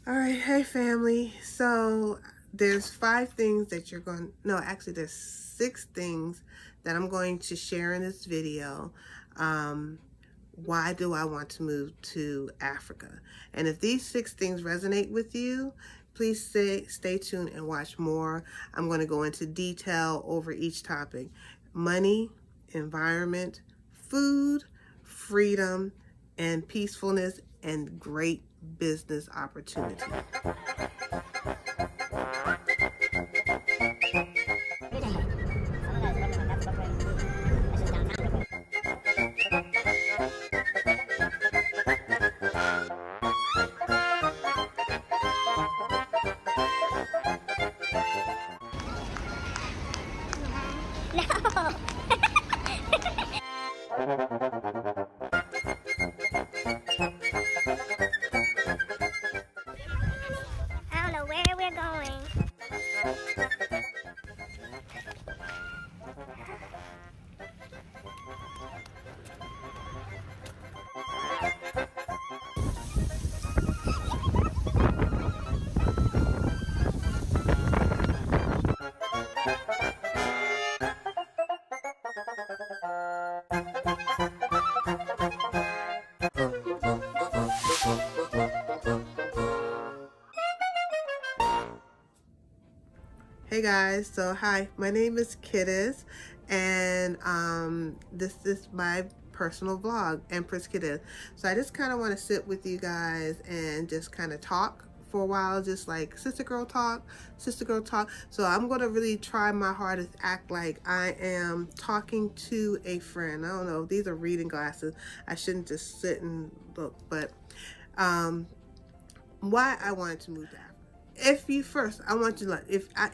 All right, hey family. So there's 5 things that you're going, no, actually there's 6 things that I'm going to share in this video. Why do I want to move to Africa? And if these 6 things resonate with you, please stay tuned and watch more. I'm going to go into detail over each topic: money, environment, food, freedom, and peacefulness, and great business opportunity. I don't know where we're going. Hey guys, so hi, my name is Kidist, and this is my personal vlog, Empress Kidist. So I just kind of want to sit with you guys and just kind of talk for a while, just like sister girl talk. So I'm going to really try my hardest to act like I am talking to a friend. I don't know, these are reading glasses. I shouldn't just sit and look, but why I wanted to move to Africa. I want you to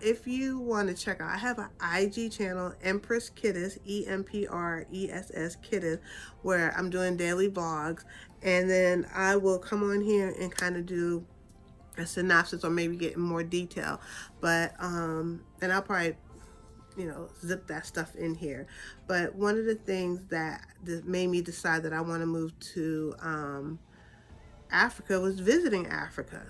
if you want to check out, I have an IG channel, Empress Kidist, EMPRESS Kidist, where I'm doing daily vlogs, and then I will come on here and kind of do a synopsis or maybe get in more detail, but and I'll probably zip that stuff in here. But one of the things that made me decide that I want to move to Africa was visiting Africa.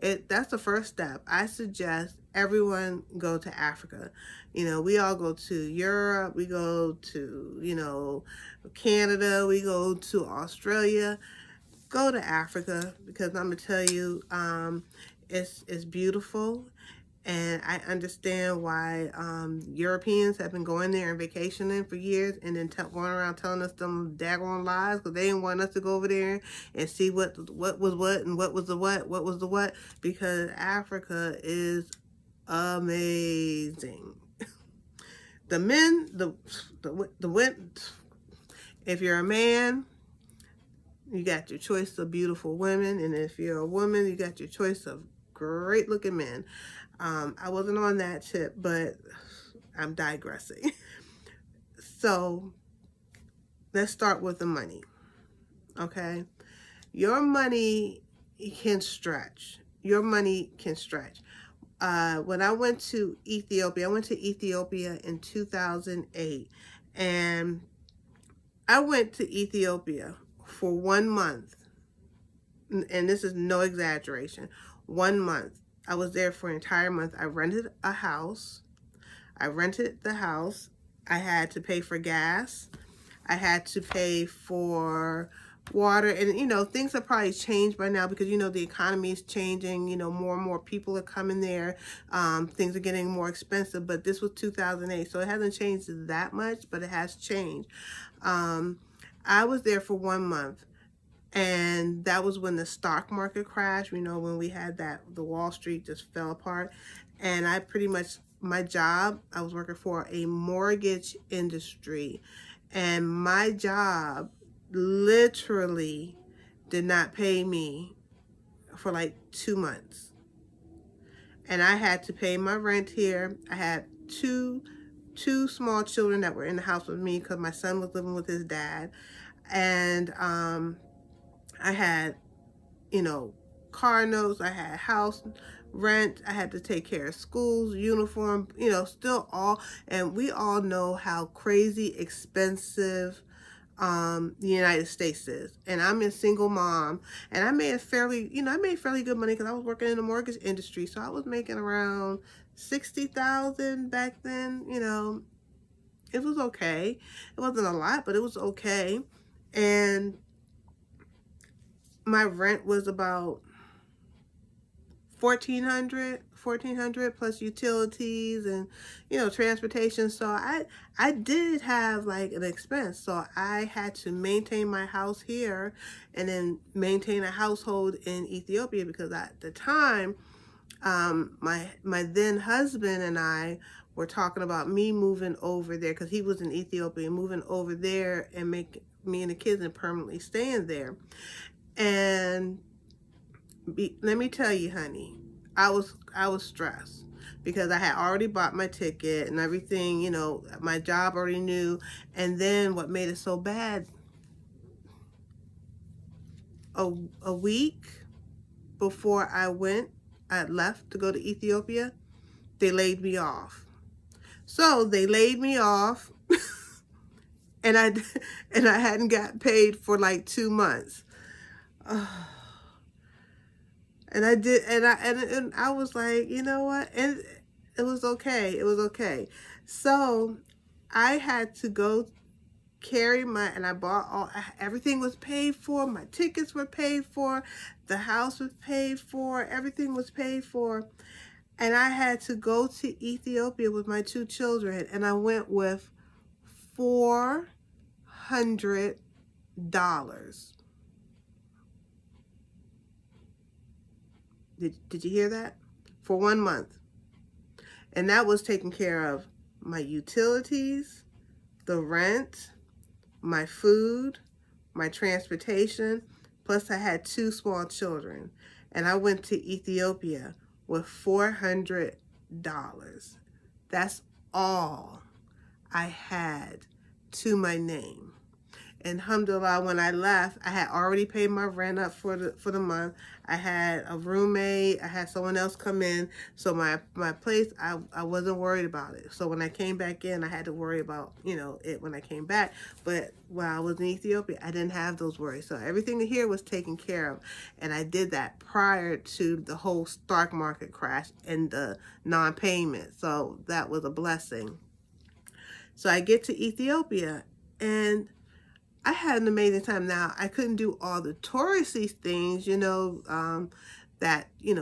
That's the first step. I suggest everyone go to Africa. We all go to Europe, we go to, Canada, we go to Australia. Go to Africa, because I'm gonna tell you, it's beautiful. And I understand why Europeans have been going there and vacationing for years, and then going around telling us them daggone lies, because they didn't want us to go over there and see what was what and what was the what, because Africa is amazing. The men, the women, if you're a man, you got your choice of beautiful women, and if you're a woman, you got your choice of great looking men. I wasn't on that tip, but I'm digressing. So let's start with the money. Okay, your money can stretch. Your money can stretch. When I went to Ethiopia, in 2008, and I went to Ethiopia for 1 month, and this is no exaggeration, 1 month. I was there for an entire month. I rented a house. I had to pay for gas. I had to pay for water, and things have probably changed by now, because the economy is changing. More and more people are coming there. Things are getting more expensive, but this was 2008, so it hasn't changed that much, but it has changed. I was there for 1 month. And that was when the stock market crashed, when we had the Wall Street just fell apart. And I pretty much, my job, I was working for a mortgage industry, and my job literally did not pay me for like 2 months. And I had to pay my rent here. I had two small children that were in the house with me, because my son was living with his dad. And I had, car notes, I had house rent, I had to take care of schools, uniform, still all, and we all know how crazy expensive the United States is. And I'm a single mom, and I made I made fairly good money because I was working in the mortgage industry. So I was making around 60,000 back then. It was okay. It wasn't a lot, but it was okay. And my rent was about $1,400 plus utilities and transportation. So I did have like an expense. So I had to maintain my house here and then maintain a household in Ethiopia, because at the time my then husband and I were talking about me moving over there, because he was in Ethiopia, moving over there and make me and the kids and permanently staying there. And let me tell you, honey, I was stressed because I had already bought my ticket and everything. My job already knew. And then what made it so bad, a week before I left to go to Ethiopia, they laid me off. So they laid me off and I hadn't got paid for like 2 months. And I did, and I was like, you know what? And it was okay. It was okay. So I had to go and I bought everything was paid for. My tickets were paid for. The house was paid for. Everything was paid for. And I had to go to Ethiopia with my 2 children. And I went with $400. Did you hear that? For 1 month. And that was taking care of my utilities, the rent, my food, my transportation, plus I had 2 small children. And I went to Ethiopia with $400. That's all I had to my name. And alhamdulillah, when I left, I had already paid my rent up for the month. I had a roommate. I had someone else come in. So my place, I wasn't worried about it. So when I came back in, I had to worry about, it when I came back. But while I was in Ethiopia, I didn't have those worries. So everything here was taken care of. And I did that prior to the whole stock market crash and the non-payment. So that was a blessing. So I get to Ethiopia, and I had an amazing time. Now, I couldn't do all the touristy things,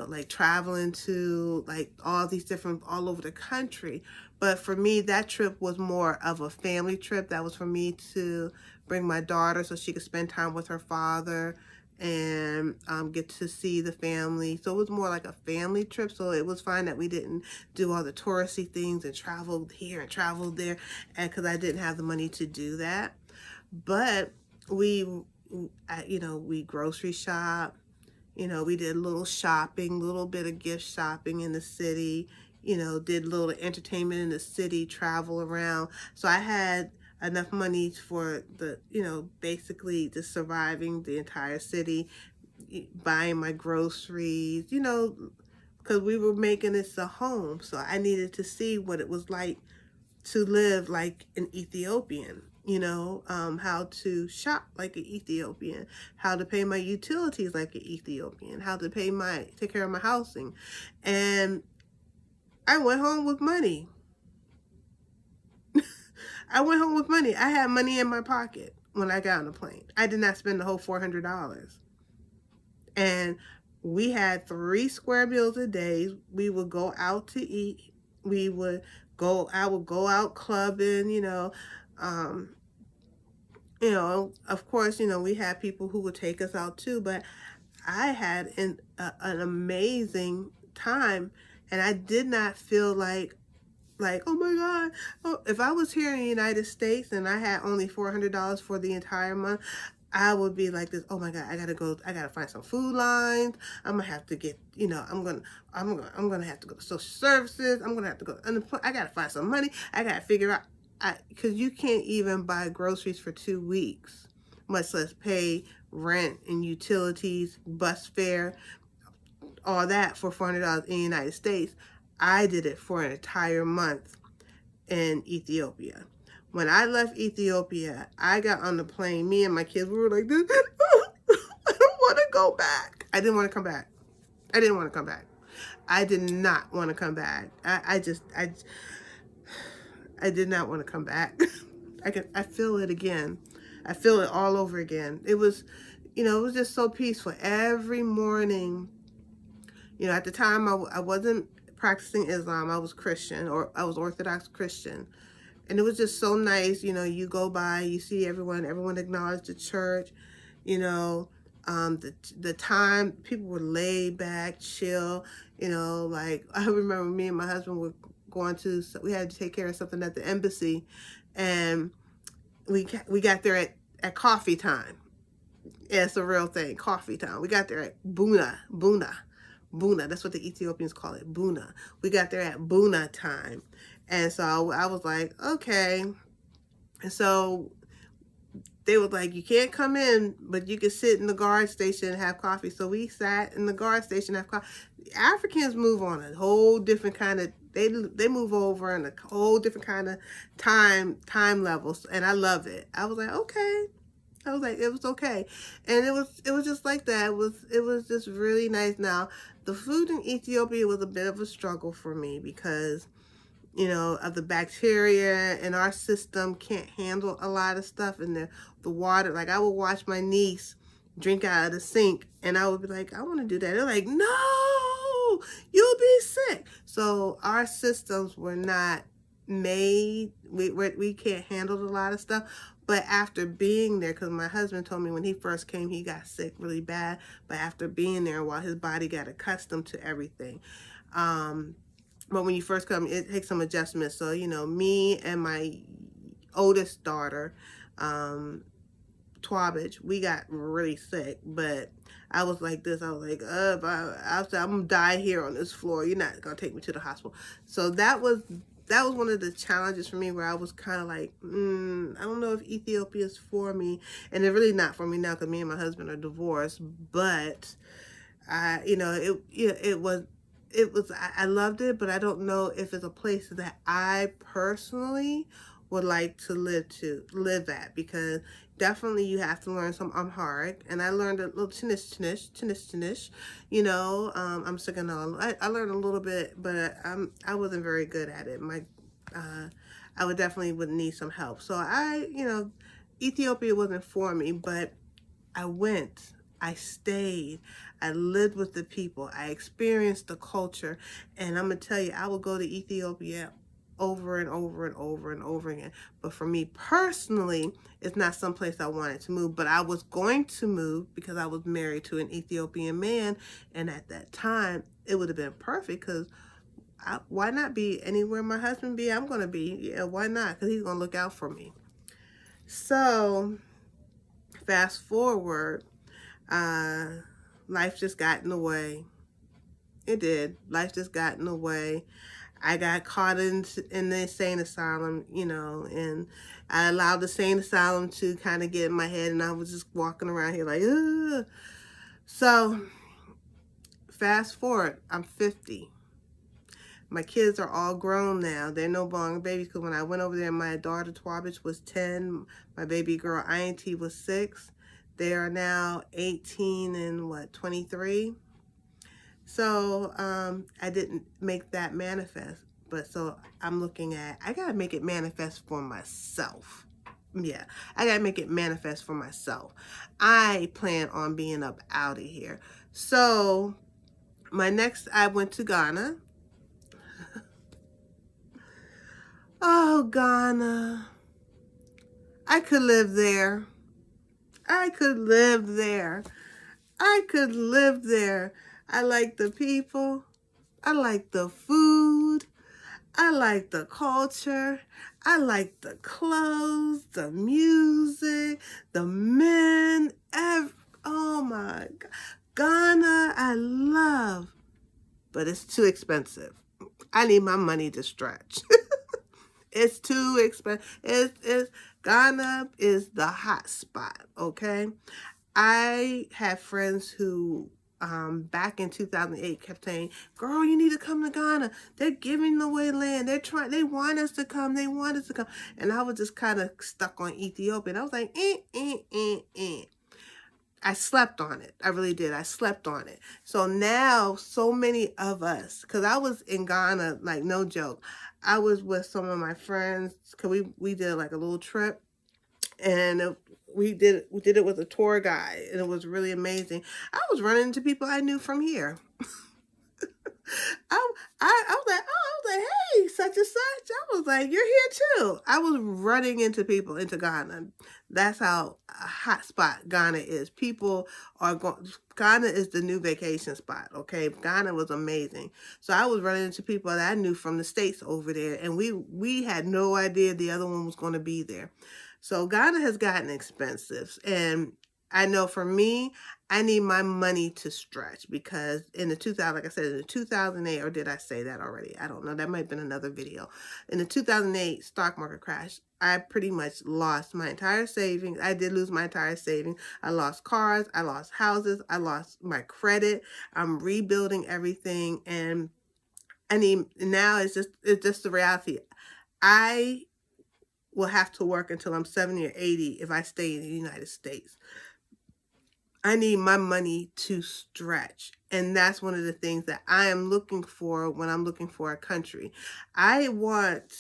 like traveling to like all these different, all over the country. But for me, that trip was more of a family trip. That was for me to bring my daughter so she could spend time with her father and get to see the family. So it was more like a family trip. So it was fine that we didn't do all the touristy things and traveled here and traveled there, and because I didn't have the money to do that. But we grocery shop, we did a little shopping, little bit of gift shopping in the city, did a little entertainment in the city, travel around. So I had enough money for basically just surviving the entire city, buying my groceries, because we were making this a home. So I needed to see what it was like to live like an Ethiopian. How to shop like an Ethiopian, how to pay my utilities like an Ethiopian, how to take care of my housing. And I went home with money. I went home with money. I had money in my pocket when I got on the plane. I did not spend the whole $400. And we had 3 square meals a day. We would go out to eat. I would go out clubbing, of course, we had people who would take us out too, but I had an amazing time, and I did not feel like, oh my God, if I was here in the United States and I had only $400 for the entire month, I would be like this. Oh my God, I gotta find some food lines. I'm gonna have to get, I'm gonna have to go to social services. I'm gonna have to go to unemployment. I gotta find some money. I gotta figure out. Because you can't even buy groceries for 2 weeks, much less pay rent and utilities, bus fare, all that for $400 in the United States. I did it for an entire month in Ethiopia. When I left Ethiopia, I got on the plane. Me and my kids, we were like this. I don't want to go back. I didn't want to come back. I didn't want to come back. I did not want to come back. I did not want to come back. I feel it again. I feel it all over again. It was, it was just so peaceful. Every morning, at the time I wasn't practicing Islam. I was Christian, or I was Orthodox Christian. And it was just so nice. You go by, you see everyone acknowledged the church, the time people were laid back, chill, like I remember me and my husband were going to, we had to take care of something at the embassy, and we got there at coffee time. Yeah, it's a real thing, coffee time. We got there at Buna. That's what the Ethiopians call it, Buna. We got there at Buna time. And so I was like, okay. And so they were like, you can't come in, but you can sit in the guard station and have coffee. So we sat in the guard station and have coffee. The Africans move on a whole different kind of, they move over in a whole different kind of time levels. And I love it. I was like, okay. I was like, it was okay. And it was just like that. It was just really nice. Now, the food in Ethiopia was a bit of a struggle for me because, of the bacteria, and our system can't handle a lot of stuff. And the water, like I would watch my niece drink out of the sink, and I would be like, I want to do that. They're like, no, you'll be sick. So our systems were not made, we can't handle a lot of stuff. But after being there, because my husband told me when he first came, he got sick really bad. But after being there, while his body got accustomed to everything, but when you first come, it takes some adjustments. So, me and my oldest daughter, Twabbage, we got really sick. But I was like this. I was like, I'm going to die here on this floor. You're not going to take me to the hospital. So that was one of the challenges for me, where I was kind of like, I don't know if Ethiopia is for me. And it's really not for me now, because me and my husband are divorced. But, I loved it, but I don't know if it's a place that I personally would like to live at, because definitely you have to learn some Amharic, and I learned a little Tinish, I'm second on. I learned a little bit, but I wasn't very good at it. I would need some help. So Ethiopia wasn't for me, but I went. I stayed. I lived with the people. I experienced the culture. And I'm going to tell you, I will go to Ethiopia over and over and over and over again. But for me personally, it's not someplace I wanted to move. But I was going to move because I was married to an Ethiopian man. And at that time, it would have been perfect, because why not be anywhere my husband be? I'm going to be. Yeah, why not? Because he's going to look out for me. So fast forward. Life just got in the way. It did. Life just got in the way. I got caught in the insane asylum, and I allowed the insane asylum to kind of get in my head, and I was just walking around here like, ugh. So fast forward, I'm 50. My kids are all grown now. They're no longer babies, because when I went over there, my daughter Twabbage was 10. My baby girl INT was 6. They are now 18 and 23. So I didn't make that manifest. But so I'm looking at, I got to make it manifest for myself. Yeah, I got to make it manifest for myself. I plan on being up out of here. So I went to Ghana. Oh, Ghana. I could live there. I could live there. I like the people. I like the food. I like the culture. I like the clothes, the music, the men. Oh my God. Ghana, I love. But it's too expensive. I need my money to stretch. It's too expensive. Ghana is the hot spot, okay? I have friends who back in 2008 kept saying, girl, you need to come to Ghana. They're giving away land. They want us to come. They want us to come. And I was just kind of stuck on Ethiopia. And I was like, I slept on it. I really did. I slept on it. So now so many of us, because I was in Ghana, like no joke. I was with some of my friends because we did like a little trip, and we did it with a tour guide, and it was really amazing. I was running into people I knew from here. I was like, hey, such and such. I was like, you're here too. I was running into people into Ghana. That's how a hot spot Ghana is. People are going. Ghana is the new vacation spot. Okay, Ghana was amazing. So I was running into people that I knew from the States over there, and we had no idea the other one was going to be there. So Ghana has gotten expensive, and I know for me, I need my money to stretch because in the 2000, like I said, in the 2008, or did I say that already? I don't know. That might have been another video. In the 2008 stock market crash, I pretty much lost my entire savings. I did lose my entire savings. I lost cars. I lost houses. I lost my credit. I'm rebuilding everything. And I need, now it's just the reality. I will have to work until I'm 70 or 80 if I stay in the United States. I need my money to stretch. And that's one of the things that I am looking for when I'm looking for a country. I want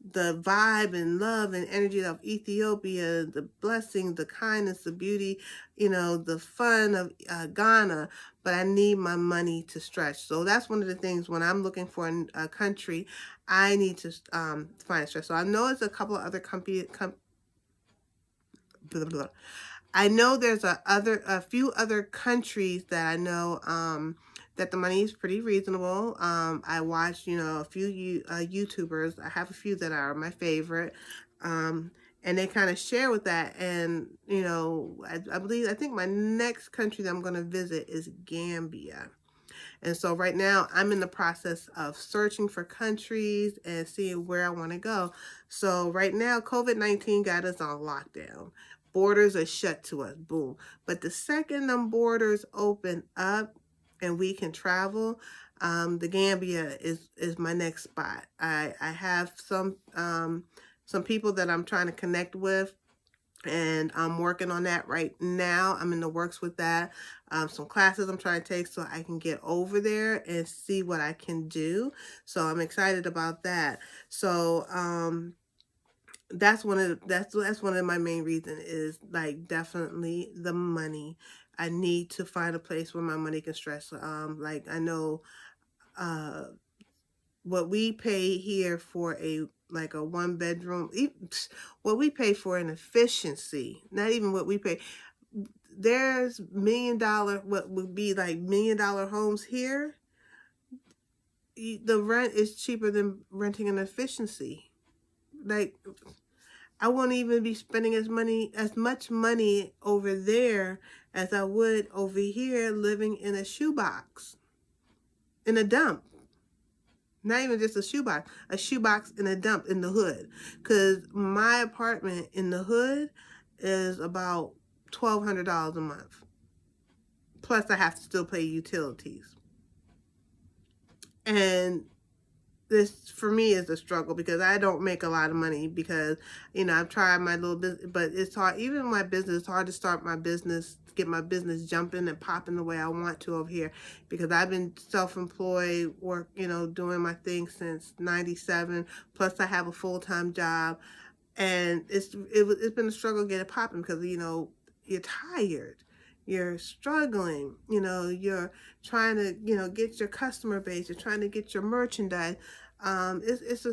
the vibe and love and energy of Ethiopia, the blessing, the kindness, the beauty, the fun of Ghana, but I need my money to stretch. So that's one of the things when I'm looking for a country, I need to find a stretch. So I know it's a couple of other I know there's a few other countries that I know that the money is pretty reasonable. I watch, a few YouTubers. I have a few that are my favorite. And they kind of share with that. And, I think my next country that I'm going to visit is Gambia. And so right now I'm in the process of searching for countries and seeing where I want to go. So right now, COVID-19 got us on lockdown. Borders are shut to us, boom. But the second them borders open up and we can travel, the Gambia is my next spot. I have some people that I'm trying to connect with, and I'm working on that right now. I'm in the works with that. Some classes I'm trying to take so I can get over there and see what I can do. So I'm excited about that. So that's one of my main reasons is like definitely the money. I need to find a place where my money can stretch. Like I know what we pay here for a 1-bedroom, what we pay for an efficiency, not even what we pay. There's $1 million, what would be like $1 million homes here. The rent is cheaper than renting an efficiency. Like I won't even be spending as much money over there as I would over here living in a shoebox, in a dump. Not even just a shoebox in a dump in the hood. Because my apartment in the hood is about $1,200 a month. Plus I have to still pay utilities. And this for me is a struggle because I don't make a lot of money because, I've tried my little business, but it's hard. Even my business, it's hard to start my business, get my business jumping and popping the way I want to over here because I've been self-employed, doing my thing since 97. Plus I have a full-time job, and it's been a struggle to get it popping because, you're tired. You're struggling, you're trying to, get your customer base. You're trying to get your merchandise. It's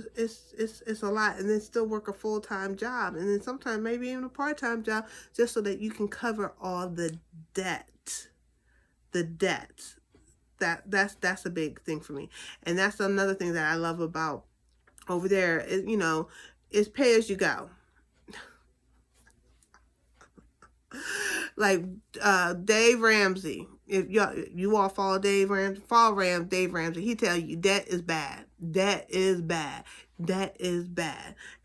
a lot, and then still work a full-time job, and then sometimes maybe even a part-time job, just so that you can cover all the debt. That's a big thing for me, and that's another thing that I love about over there. Is it's pay as you go. Like Dave Ramsey, if you all follow Dave Ramsey, he tell you debt is bad. Debt is bad.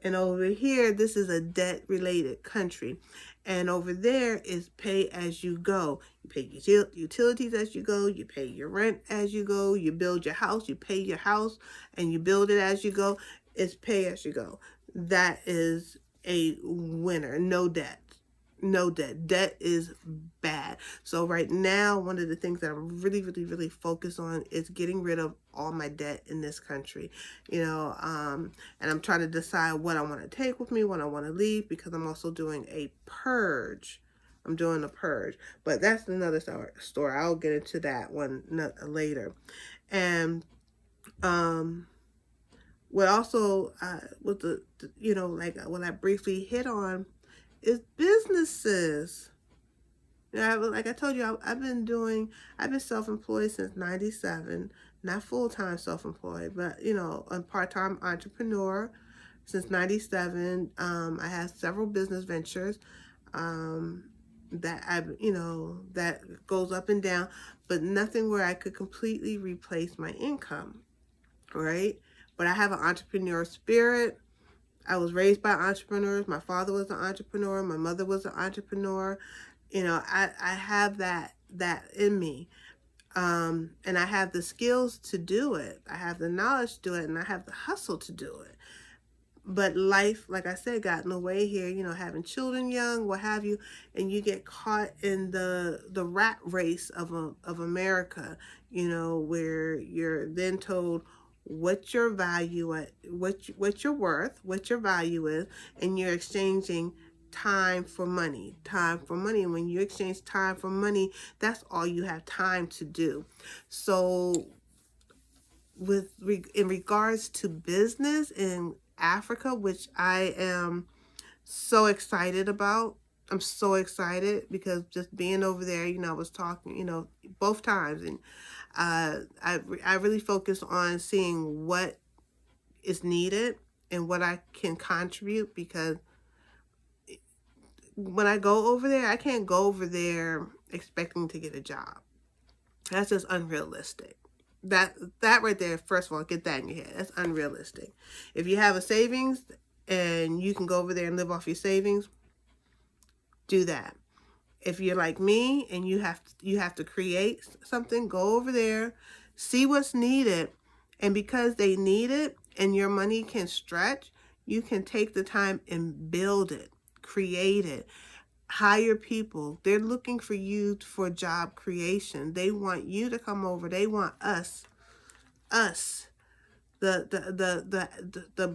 And over here, this is a debt-related country. And over there is pay as you go. You pay utilities as you go. You pay your rent as you go. You build your house. You pay your house and you build it as you go. It's pay as you go. That is a winner. No debt. No debt. Debt is bad. So right now, one of the things that I'm really, really, really focused on is getting rid of all my debt in this country. And I'm trying to decide what I want to take with me, what I want to leave, because I'm also doing a purge. I'm doing a purge, but that's another story. I'll get into that one later. And what also with the like what I briefly hit on is businesses. Like I told you, I've been self-employed since '97, not full-time self-employed, but a part-time entrepreneur since '97. I have several business ventures that that goes up and down, but nothing where I could completely replace my income, right? But I have an entrepreneur spirit. I was raised by entrepreneurs. My father was an entrepreneur. My mother was an entrepreneur. I have that in me. And I have the skills to do it. I have the knowledge to do it, and I have the hustle to do it. But life, like I said, got in the way here, having children young, what have you, and you get caught in the rat race of America, where you're then told what your value at, what you're worth, what your value is, and you're exchanging time for money. And when you exchange time for money, that's all you have time to do. So in regards to business in Africa, which I am so excited about, I'm so excited because just being over there, I was talking, both times, and I really focus on seeing what is needed and what I can contribute, because when I go over there, I can't go over there expecting to get a job. That's just unrealistic. That right there, first of all, get that in your head. That's unrealistic. If you have a savings and you can go over there and live off your savings, do that. If you're like me and you have to create something, go over there, see what's needed, and because they need it and your money can stretch, you can take the time and build it, create it, hire people. They're looking for you for job creation. They want you to come over. They want us, the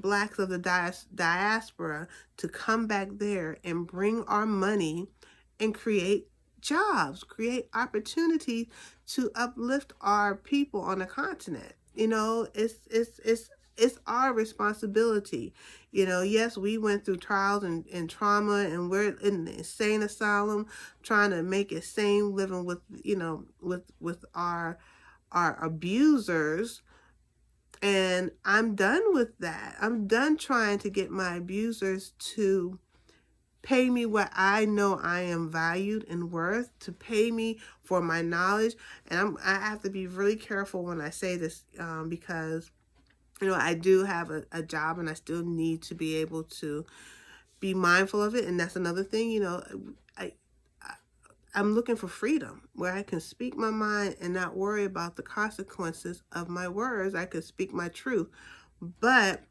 blacks of the diaspora, to come back there and bring our money and create jobs, create opportunity to uplift our people on the continent. It's our responsibility. Yes, we went through trials and trauma, and we're in the insane asylum trying to make it sane, living with with our abusers. And I'm done with that. I'm done trying to get my abusers to pay me what I know I am valued and worth, to pay me for my knowledge. And I have to be really careful when I say this, because I do have a job, and I still need to be able to be mindful of it. And that's another thing, I'm looking for freedom where I can speak my mind and not worry about the consequences of my words. I could speak my truth. But,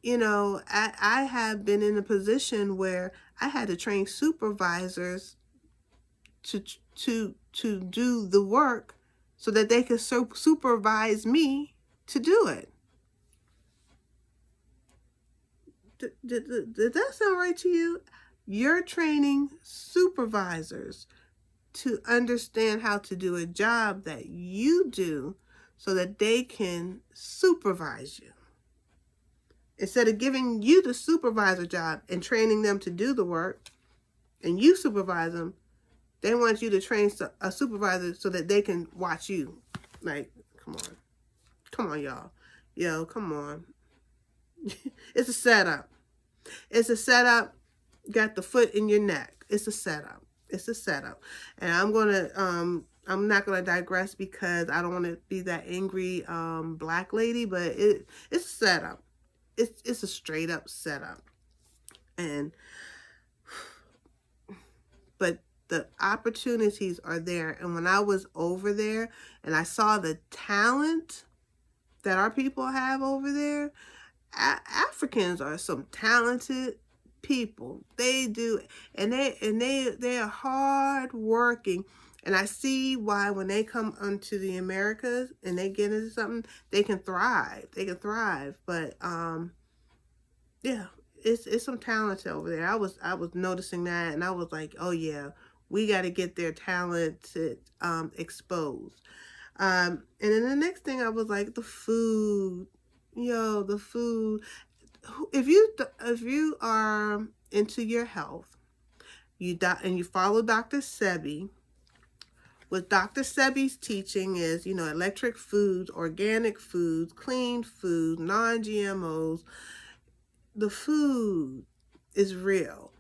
I have been in a position where I had to train supervisors to do the work so that they could supervise me to do it. Did that sound right to you? You're training supervisors to understand how to do a job that you do so that they can supervise you. Instead of giving you the supervisor job and training them to do the work and you supervise them, they want you to train a supervisor so that they can watch you. Like, come on, y'all. Yo, come on. It's a setup. It's a setup. Got the foot in your neck. It's a setup. It's a setup. And I'm not gonna digress because I don't want to be that angry black lady, but it's a setup. It's a straight up setup. And but the opportunities are there. And when I was over there and I saw the talent that our people have over there, Africans are some talented people. They do, and they are hard working. And I see why when they come onto the Americas and they get into something, they can thrive. They can thrive. But yeah, it's some talent over there. I was noticing that, and I was like, oh yeah, we got to get their talent exposed. And then the next thing I was like, the food, the food. If you are into your health, and you follow Dr. Sebi, what Dr. Sebi's teaching is, electric foods, organic foods, clean food, non-GMOs. The food is real.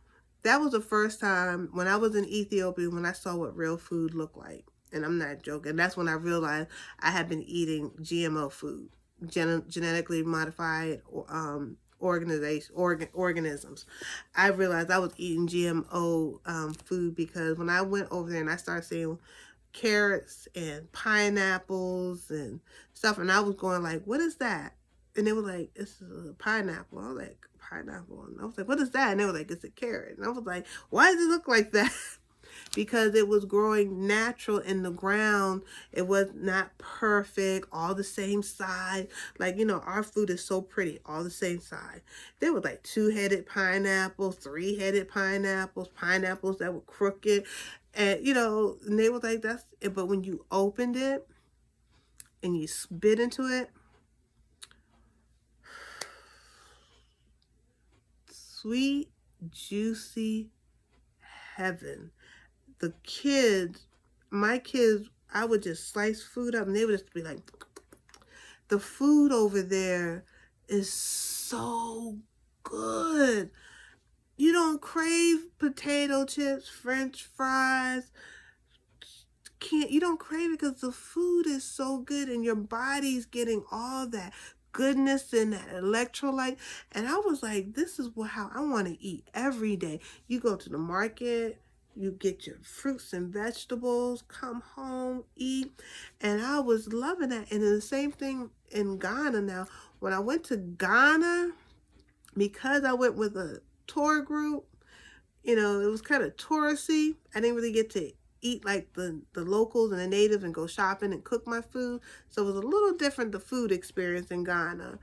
That was the first time when I was in Ethiopia when I saw what real food looked like. And I'm not joking. That's when I realized I had been eating GMO food, genetically modified organisms. I realized I was eating GMO food because when I went over there and I started seeing carrots and pineapples and stuff, and I was going like, what is that? And they were like, it's a pineapple. I was like, pineapple. And I was like, what is that? And they were like, it's a carrot. And I was like, why does it look like that? Because it was growing natural in the ground. It was not perfect, all the same size. Like, our food is so pretty, all the same size. There were like 2-headed pineapples, 3-headed pineapples, pineapples that were crooked. And, and they were like, that's it. But when you opened it and you spit into it, sweet, juicy heaven. The kids, my kids, I would just slice food up and they would just be like, the food over there is so good. You don't crave potato chips, French fries. You don't crave it because the food is so good and your body's getting all that goodness and that electrolyte. And I was like, this is how I want to eat every day. You go to the market, you get your fruits and vegetables, come home, eat. And I was loving that. And then the same thing in Ghana now. When I went to Ghana, because I went with a tour group, it was kind of touristy. I didn't really get to eat like the locals and the natives and go shopping and cook my food. So it was a little different, the food experience in Ghana.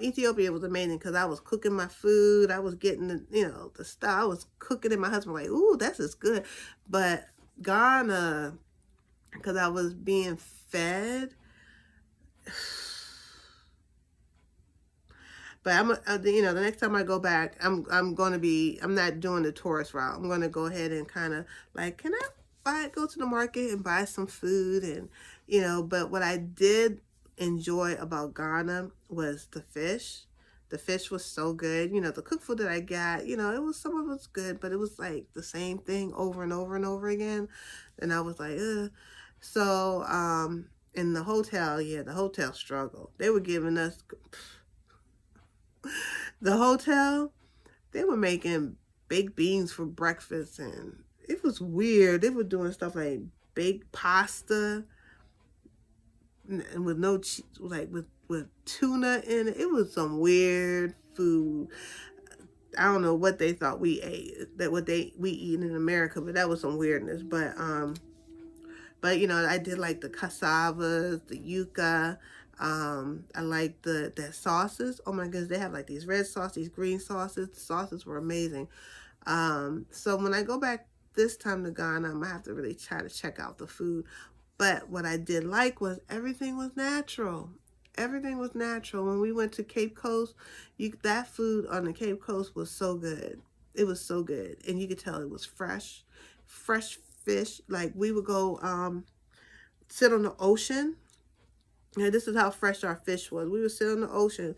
Ethiopia was amazing because I was cooking my food. I was getting the stuff. I was cooking and my husband was like, ooh, this is good. But Ghana, because I was being fed. But the next time I go back, I'm not doing the tourist route. I'm going to go ahead and kind of like, can I go to the market and buy some food? And, but what I did enjoy about Ghana was the fish. The fish was so good. The cooked food that I got, some of it was good, but it was like the same thing over and over and over again. And I was like, ugh. So, in the hotel, the hotel struggled. They were giving us, the hotel, they were making baked beans for breakfast and it was weird. They were doing stuff like baked pasta and with no cheese, like with tuna in it. It was some weird food. I don't know what they thought we ate, we eat in America, but that was some weirdness. But I did like the cassavas, the yuca. I like the sauces. Oh my goodness, they have like these red sauce, these green sauces. The sauces were amazing. So when I go back this time to Ghana, I'm gonna have to really try to check out the food. But what I did like was everything was natural. Everything was natural. When we went to Cape Coast, that food on the Cape Coast was so good. It was so good. And you could tell it was fresh fish. Like we would go sit on the ocean. And this is how fresh our fish was. We would sit on the ocean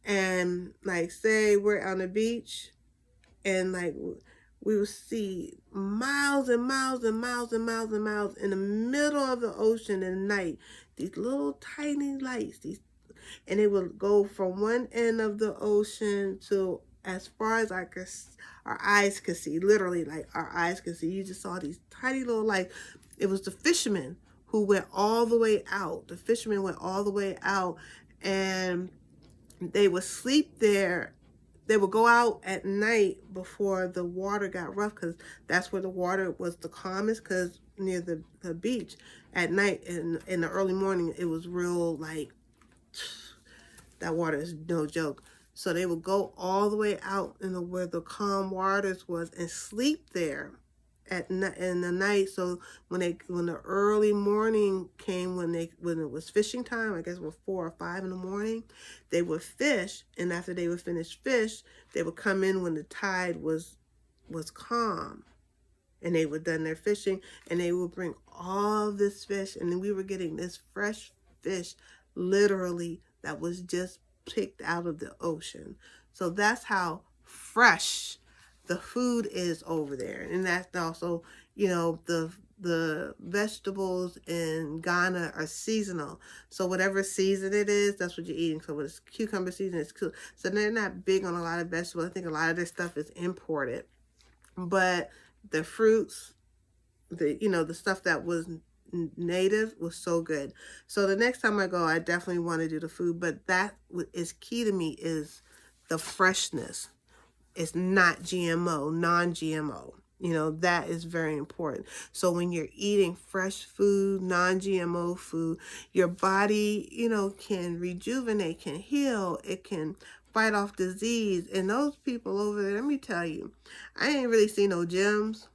and like say we're on the beach and like we would see miles and miles and miles and miles and miles in the middle of the ocean at night, these little tiny lights, and it would go from one end of the ocean to as far as our eyes could see, literally, like our eyes could see. You just saw these tiny little, like, it was the fishermen who went all the way out. The fishermen went all the way out, and they would sleep there. They would go out at night before the water got rough, because that's where the water was the calmest, because near the beach at night, in the early morning, it was real, like, that water is no joke. So they would go all the way out where the calm waters was and sleep there in the night. So when the early morning came, when it was fishing time, I guess it was 4 or 5 in the morning, they would fish. And after they would finish fish, they would come in when the tide was calm, and they were done their fishing, and they would bring all this fish, and then we were getting this fresh fish, literally, that was just picked out of the ocean. So that's how fresh the food is over there. And that's also, the vegetables in Ghana are seasonal. So whatever season it is, that's what you're eating. So when it's cucumber season, it's cool. So they're not big on a lot of vegetables. I think a lot of their stuff is imported. But the fruits, the stuff that was native was so good. So the next time I go, I definitely want to do the food. But that is key to me, is the freshness. It's not GMO, non-GMO. That is very important. So when you're eating fresh food, non-GMO food, your body, can rejuvenate, can heal, it can fight off disease. And those people over there, let me tell you, I ain't really seen no gyms.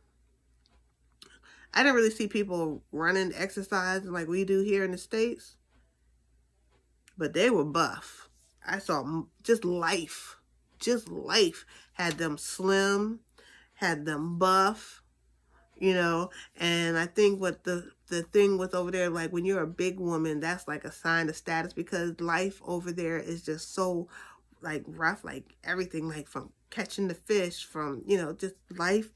I didn't really see people running, exercising like we do here in the States. But they were buff. I saw just life had them slim, had them buff, and I think what the thing with over there, like when you're a big woman, that's like a sign of status, because life over there is just so like rough, like everything, like from catching the fish, from, just life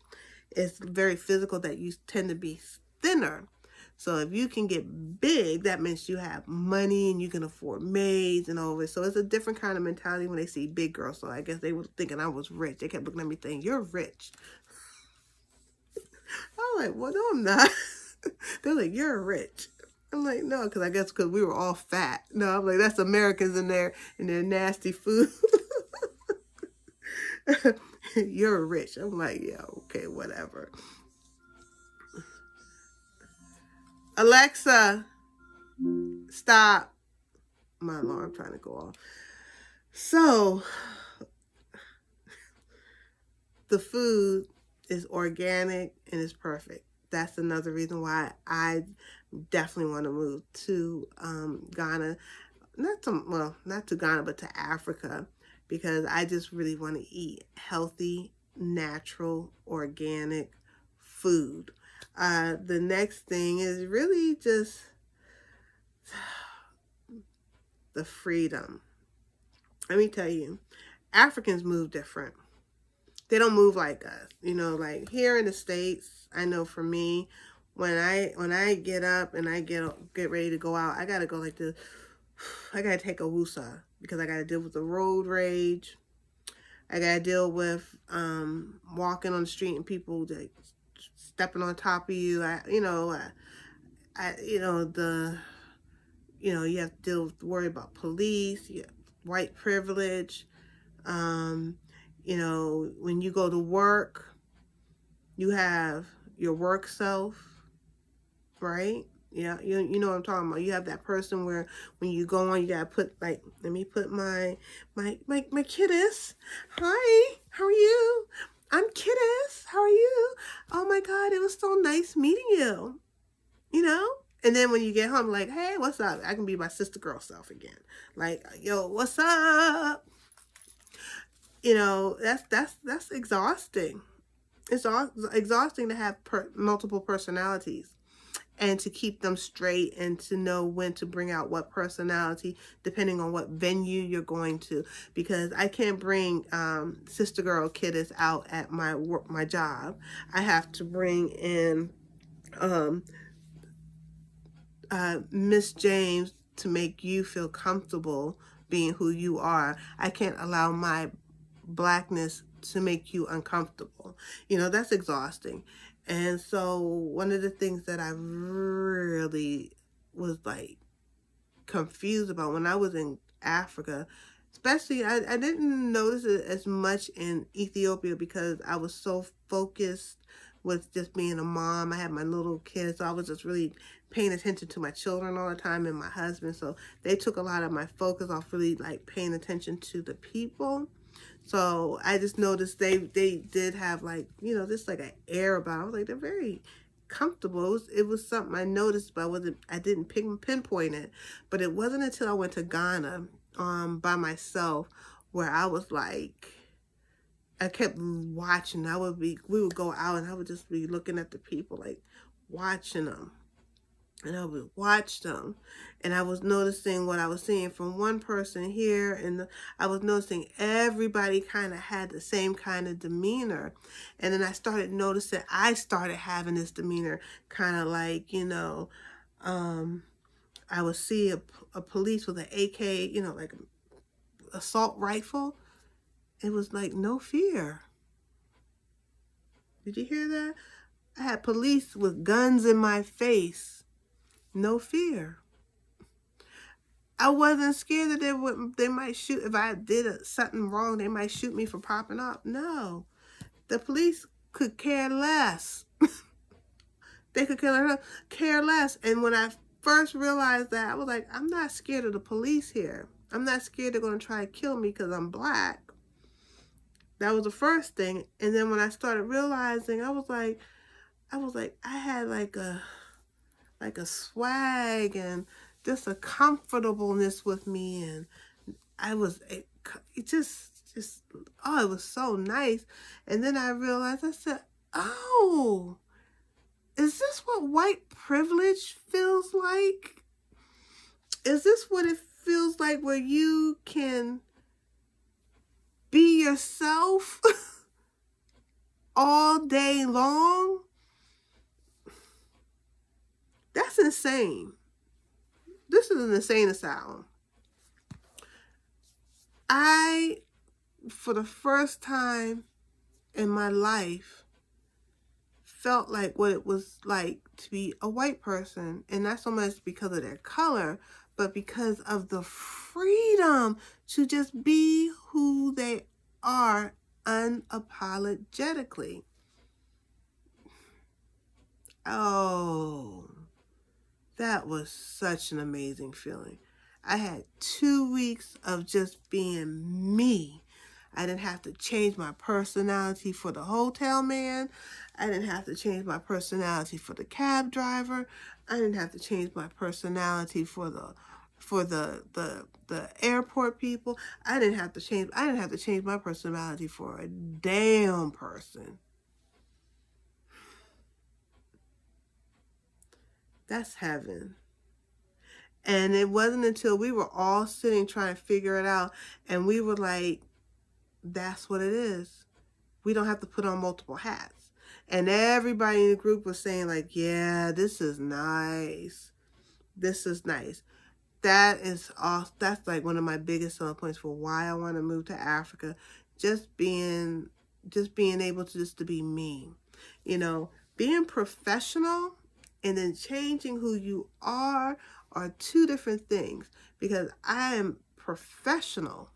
is very physical, that you tend to be thinner. So if you can get big, that means you have money and you can afford maids and all this. So it's a different kind of mentality when they see big girls. So I guess they were thinking I was rich. They kept looking at me saying, "You're rich." I'm like, "Well, no, I'm not." They're like, "You're rich." I'm like, "No," because I guess because we were all fat. No, I'm like, that's Americans in their nasty food. You're rich. I'm like, yeah, okay, whatever. Alexa, stop. My alarm trying to go off. So the food is organic and is perfect. That's another reason why I definitely want to move to Ghana. Not to Ghana, but to Africa, because I just really want to eat healthy, natural, organic food. The next thing is really just the freedom. Let me tell you, Africans move different. They don't move like us. Like here in the States, I know for me, when I get up and I get ready to go out, I gotta go like this. I gotta take a woosah, because I gotta deal with the road rage. I gotta deal with walking on the street and people like stepping on top of you. You have to worry about police, white privilege. When you go to work, you have your work self, right? Yeah, you know what I'm talking about. You have that person where when you go on, you gotta put, like, let me put my Kidist. Hi, how are you? I'm Kidist. How are you? Oh my God, it was so nice meeting you. And then when you get home, like, hey, what's up? I can be my sister girl self again. Like, yo, what's up? That's exhausting. It's exhausting to have multiple personalities, and to keep them straight, and to know when to bring out what personality depending on what venue you're going to. Because I can't bring sister girl Kidist out at my job. I have to bring in Miss James to make you feel comfortable being who you are. I can't allow my blackness to make you uncomfortable. You know, that's exhausting. And so one of the things that I really was like confused about when I was in Africa, especially I didn't notice it as much in Ethiopia because I was so focused with just being a mom. I had my little kids, so I was just really paying attention to my children all the time and my husband. So they took a lot of my focus off really like paying attention to the people. So I just noticed they did have like, you know, just like an air about it. I was like, they're very comfortable. It was something I noticed, but I didn't pinpoint it. But it wasn't until I went to Ghana by myself where I was like, I kept watching. We would go out and I would just be looking at the people, like watching them. And I would watch them, and I was noticing what I was seeing from one person here, and I was noticing everybody kind of had the same kind of demeanor. And then I started noticing I started having this demeanor, kind of like, you know, I would see a police with an AK, you know, like an assault rifle. It was like no fear. Did you hear that? I had police with guns in my face. No fear. I wasn't scared that they might shoot. If I did something wrong, they might shoot me for popping up. No. The police could care less. They could care less. And when I first realized that, I was like, I'm not scared of the police here. I'm not scared they're going to try to kill me because I'm black. That was the first thing. And then when I started realizing, I was like, I had like a swag and just a comfortableness with me, and it was so nice. And then I realized, I said, oh, is this what white privilege feels like? Is this what it feels like where you can be yourself all day long? That's insane. This is an insane asylum. For the first time in my life, felt like what it was like to be a white person. And not so much because of their color, but because of the freedom to just be who they are unapologetically. Oh, that was such an amazing feeling. I had 2 weeks of just being me. I didn't have to change my personality for the hotel man. I didn't have to change my personality for the cab driver. I didn't have to change my personality for the airport people. I didn't have to change my personality for a damn person. That's heaven. And it wasn't until we were all sitting trying to figure it out, and we were like, that's what it is. We don't have to put on multiple hats. And everybody in the group was saying like, yeah, this is nice. This is nice. That's like one of my biggest selling points for why I want to move to Africa. Just being able to be me. You know, being professional and then changing who you are two different things, because I am professional,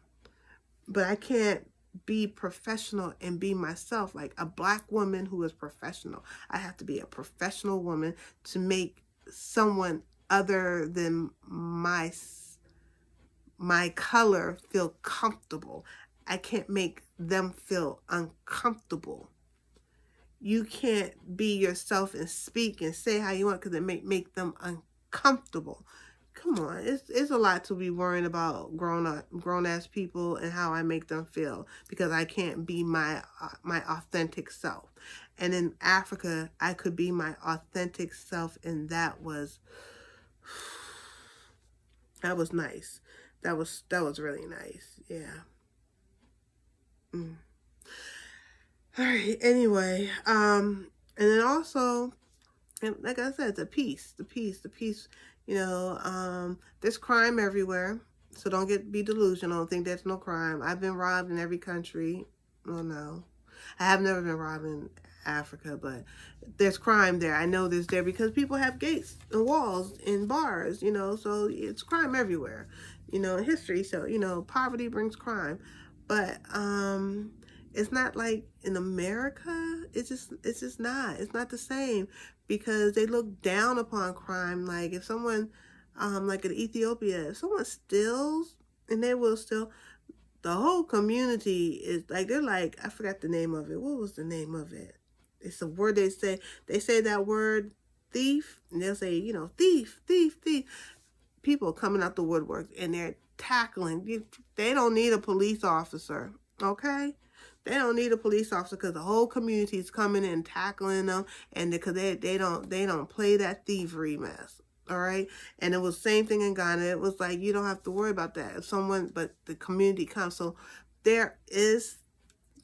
but I can't be professional and be myself. Like a black woman who is professional, I have to be a professional woman to make someone other than my color feel comfortable. I can't make them feel uncomfortable. You can't be yourself and speak and say how you want because it may make them uncomfortable. Come on, it's a lot to be worrying about grown ass people and how I make them feel because I can't be my authentic self. And in Africa, I could be my authentic self, and that was nice. That was really nice. Yeah. All right. Anyway, and then also, and like I said, the peace. You know, there's crime everywhere. So don't be delusional. Think there's no crime. I've been robbed in every country. Oh no, I have never been robbed in Africa, but there's crime there. I know there's there because people have gates and walls and bars, so it's crime everywhere, in history. So, poverty brings crime. But it's not like in America. It's just not. It's not the same because they look down upon crime. Like if someone, like in Ethiopia, if someone steals, and they will steal, the whole community is like, they're like, I forgot the name of it. What was the name of it? It's a word they say. They say that word, thief, and they'll say, thief, thief, thief. People coming out the woodwork and they're tackling. They don't need a police officer, okay? They don't need a police officer because the whole community is coming in and tackling them, and because they don't play that thievery mess. All right. And it was the same thing in Ghana. It was like, you don't have to worry about that. But the community comes. So there is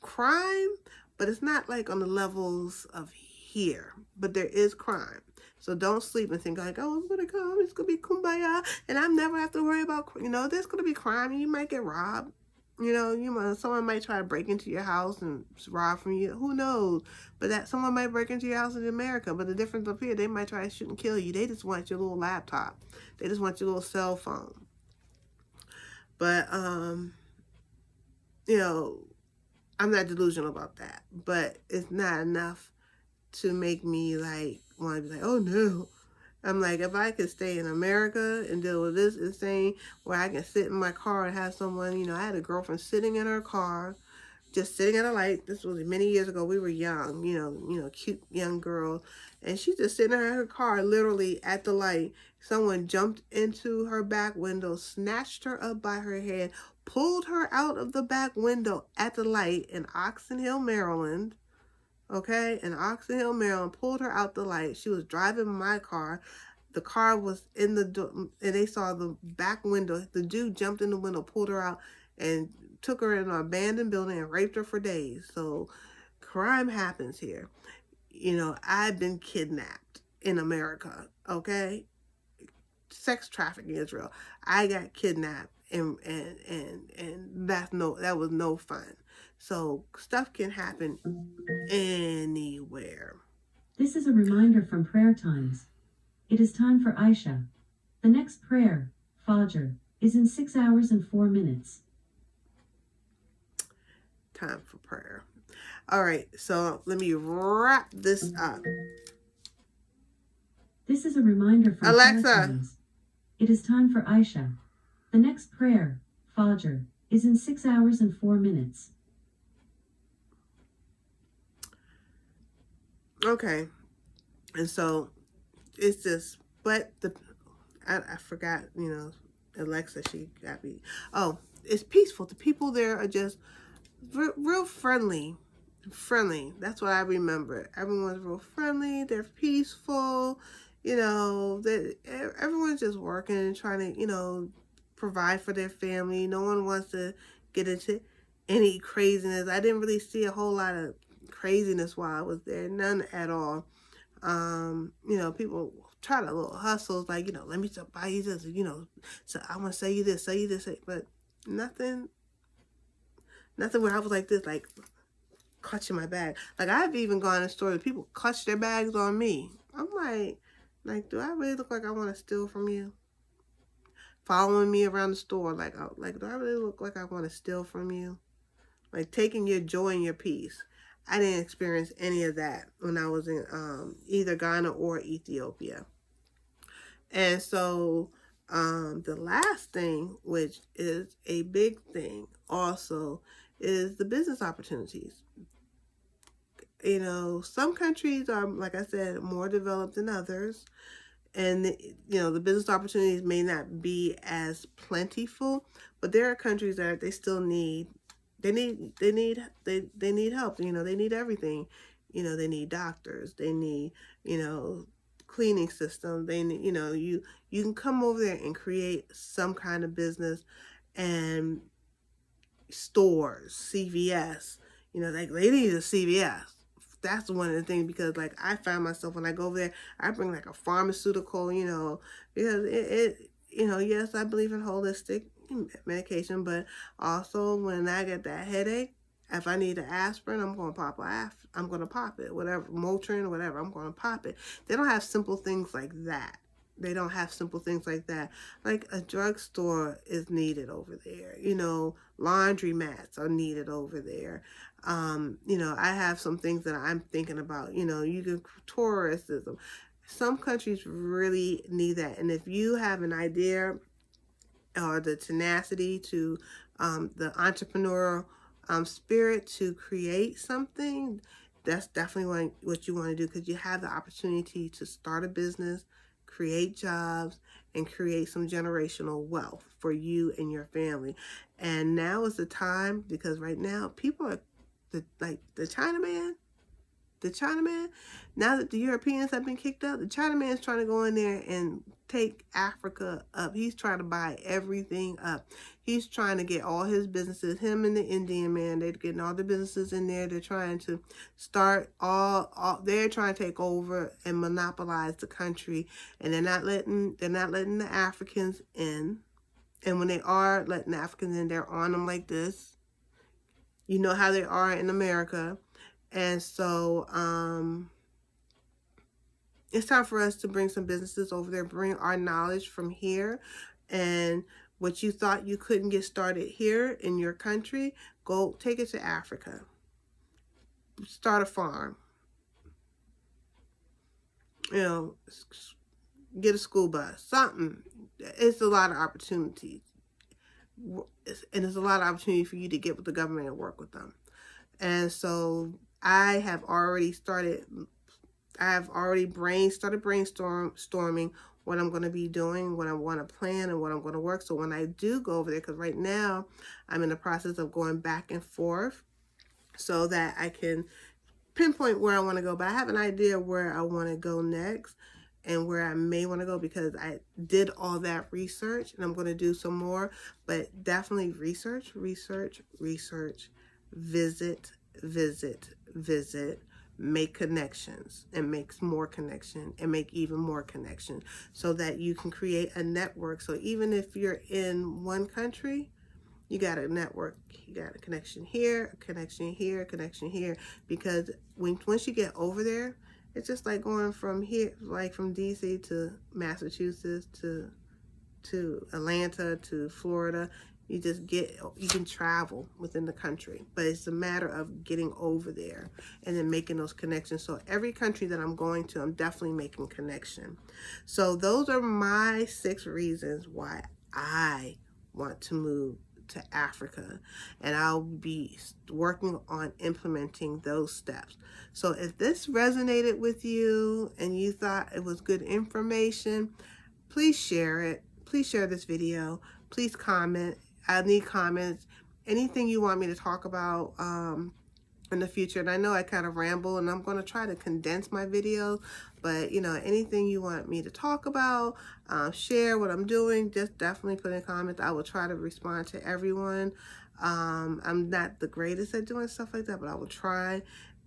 crime, but it's not like on the levels of here, but there is crime. So don't sleep and think like, oh, I'm going to come, it's going to be kumbaya, and I never have to worry about, there's going to be crime, and you might get robbed. Someone might try to break into your house and rob from you. Who knows? But that someone might break into your house in America. But the difference up here, they might try to shoot and kill you. They just want your little laptop. They just want your little cell phone. But I'm not delusional about that. But it's not enough to make me like want to be like, oh no. I'm like, if I could stay in America and deal with this insane, where I can sit in my car and have someone, I had a girlfriend sitting in her car, just sitting at a light. This was many years ago. We were young, cute young girl. And she's just sitting in her car, literally at the light. Someone jumped into her back window, snatched her up by her head, pulled her out of the back window at the light in Oxon Hill, Maryland. Okay, in Oxon Hill, Maryland, pulled her out the light. She was driving my car. The car was in the door, and they saw the back window. The dude jumped in the window, pulled her out, and took her in an abandoned building and raped her for days. So crime happens here. I've been kidnapped in America, okay? Sex trafficking is real. I got kidnapped, and that was no fun. So stuff can happen anywhere. This is a reminder from prayer times. It is time for Aisha. The next prayer, Fajr, is in 6 hours and 4 minutes. Time for prayer. All right, so let me wrap this up. This is a reminder from Alexa. prayer times. It is time for Aisha. The next prayer, Fajr, is in 6 hours and 4 minutes. Okay, and so it's just, but I forgot, Alexa, she got me. Oh, it's peaceful. The people there are just real friendly. That's what I remember. Everyone's real friendly. They're peaceful. Everyone's just working and trying to, provide for their family. No one wants to get into any craziness. I didn't really see a whole lot of craziness while I was there. None at all. People try to little hustles like, let me just buy you this, so I want to sell you this, but nothing where I was like this, like clutching my bag. Like I've even gone in stores, people clutch their bags on me. I'm like, do I really look like I want to steal from you? Following me around the store, like do I really look like I want to steal from you? Like taking your joy and your peace. I didn't experience any of that when I was in either Ghana or Ethiopia. And so the last thing, which is a big thing also, is the business opportunities. Some countries are, like I said, more developed than others. And, the business opportunities may not be as plentiful, but there are countries that they still need. They need help. They need everything. They need doctors. They need, cleaning system. They need, you can come over there and create some kind of business, and stores, CVS, like they need a CVS. That's one of the things, because like I found myself when I go over there, I bring like a pharmaceutical, because it yes, I believe in holistic, medication, but also when I get that headache, if I need an aspirin, I'm going to I'm going to pop it, whatever, Motrin, whatever, I'm going to pop it. They don't have simple things like that. They don't have simple things like that. Like a drugstore is needed over there. Laundry mats are needed over there. I have some things that I'm thinking about. You can tourism. Some countries really need that. And if you have an idea or the tenacity to the entrepreneurial spirit to create something, that's definitely what you want to do, because you have the opportunity to start a business, create jobs, and create some generational wealth for you and your family. And now is the time, because right now people are like the Chinaman, now that the Europeans have been kicked out, the Chinaman is trying to go in there and take Africa up. He's trying to buy everything up. He's trying to get all his businesses, him and the Indian man, they're getting all the businesses in there. They're trying to start they're trying to take over and monopolize the country, and they're not letting the Africans in. And when they are letting the Africans in, they're on them like this. You know how they are in America. And so it's time for us to bring some businesses over there, bring our knowledge from here, and what you thought you couldn't get started here in your country, go take it to Africa. Start a farm. Get a school bus, something. It's a lot of opportunities. And it's a lot of opportunity for you to get with the government and work with them. And so I have already started brainstorming what I'm going to be doing, what I want to plan, and what I'm going to work. So when I do go over there, because right now I'm in the process of going back and forth so that I can pinpoint where I want to go. But I have an idea where I want to go next and where I may want to go, because I did all that research, and I'm going to do some more. But definitely research, visit, make connections, and make more connection, and make even more connection, so that you can create a network. So even if you're in one country, you got a network, you got a connection here, a connection here, a connection here, because once you get over there, it's just like going from here, like from DC to Massachusetts to Atlanta to Florida. You can travel within the country, but it's a matter of getting over there and then making those connections. So every country that I'm going to, I'm definitely making connection. So those are my 6 reasons why I want to move to Africa, and I'll be working on implementing those steps. So if this resonated with you and you thought it was good information, please share it. Please share this video. Please comment. I need comments. Anything you want me to talk about in the future. And I know I kind of ramble, and I'm going to try to condense my videos, but anything you want me to talk about, share what I'm doing, just definitely put in comments. I will try to respond to everyone. I'm not the greatest at doing stuff like that, but I will try.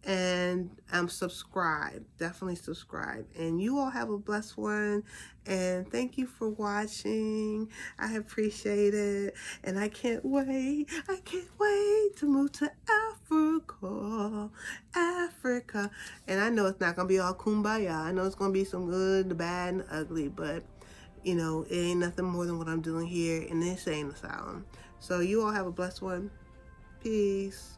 And subscribe, definitely subscribe. And you all have a blessed one, and thank you for watching. I appreciate it, and I can't wait to move to Africa. And I know it's not gonna be all kumbaya. I know it's gonna be some good, the bad, and the ugly, but it ain't nothing more than what I'm doing here in this insane asylum. So you all have a blessed one. Peace.